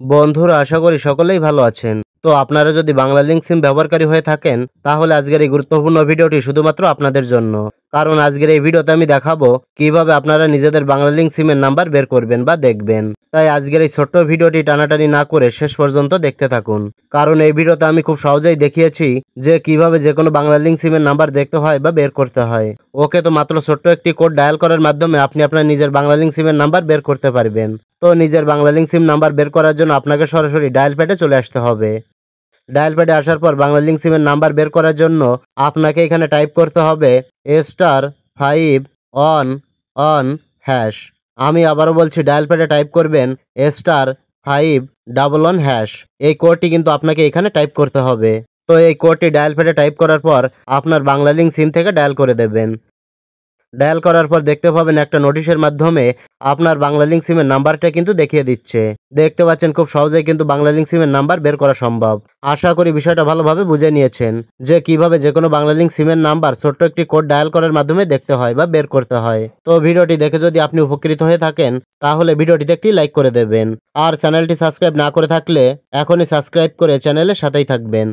বন্ধুরা আশা করি সকলেই ভালো আছেন। তো আপনারা যদি বাংলা লিঙ্ক সিম ব্যবহারকারী হয়ে থাকেন তাহলে আজকের এই গুরুত্বপূর্ণ ভিডিওটি শুধুমাত্র আপনাদের জন্য। কারণ আজকের এই ভিডিওতে আমি দেখাবো কিভাবে আপনারা নিজেদের বাংলা লিঙ্ক সিমের নাম্বার বের করবেন বা দেখবেন। তাই আজকের এই ছোট্ট ভিডিওটি টানাটানি না করে শেষ পর্যন্ত দেখতে থাকুন। কারণ এই ভিডিওতে আমি খুব সহজেই দেখিয়েছি যে কিভাবে যে কোনো বাংলা লিঙ্ক সিমের নাম্বার দেখতে হয় বা বের করতে হয়। ওকে, তো মাত্র ছোট্ট একটি কোড ডায়াল করার মাধ্যমে আপনি আপনার নিজের বাংলা লিঙ্ক সিমের নাম্বার বের করতে পারবেন। তো নিজের বাংলা লিঙ্ক সিম নাম্বার বের করার জন্য আপনাকে সরাসরি ডায়াল প্যাডে চলে আসতে হবে। ডায়াল প্যাডে আসার পর বাংলা লিঙ্ক সিমের নাম্বার বের করার জন্য আপনাকে এখানে টাইপ করতে হবে *511#। আমি আবারও বলছি, ডায়াল প্যাডে টাইপ করবেন *511#। এই কোডটি কিন্তু আপনাকে এখানে টাইপ করতে হবে। তো এই কোডটি ডায়াল প্যাডে টাইপ করার পর আপনার বাংলা লিঙ্ক সিম থেকে ডায়াল করে দেবেন। ডায়াল করার পর দেখতে পাবেন একটা নোটিশের মাধ্যমে আপনার বাংলা লিঙ্ক সিমের নাম্বারটা কিন্তু দেখিয়ে দিচ্ছে। দেখতে পাচ্ছেন খুব সহজেই কিন্তু বাংলা লিঙ্ক সিমের নাম্বার বের করা সম্ভব। আশা করি বিষয়টা ভালোভাবে বুঝে নিয়েছেন যে কিভাবে যে কোনো বাংলা লিঙ্ক সিমের নাম্বার ছোট্ট একটি কোড ডায়াল করার মাধ্যমে দেখতে হয় বা বের করতে হয়। তো ভিডিওটি দেখে যদি আপনি উপকৃত হয়ে থাকেন তাহলে ভিডিওটিতে একটি লাইক করে দেবেন। আর চ্যানেলটি সাবস্ক্রাইব না করে থাকলে এখনই সাবস্ক্রাইব করে চ্যানেলের সাথেই থাকবেন।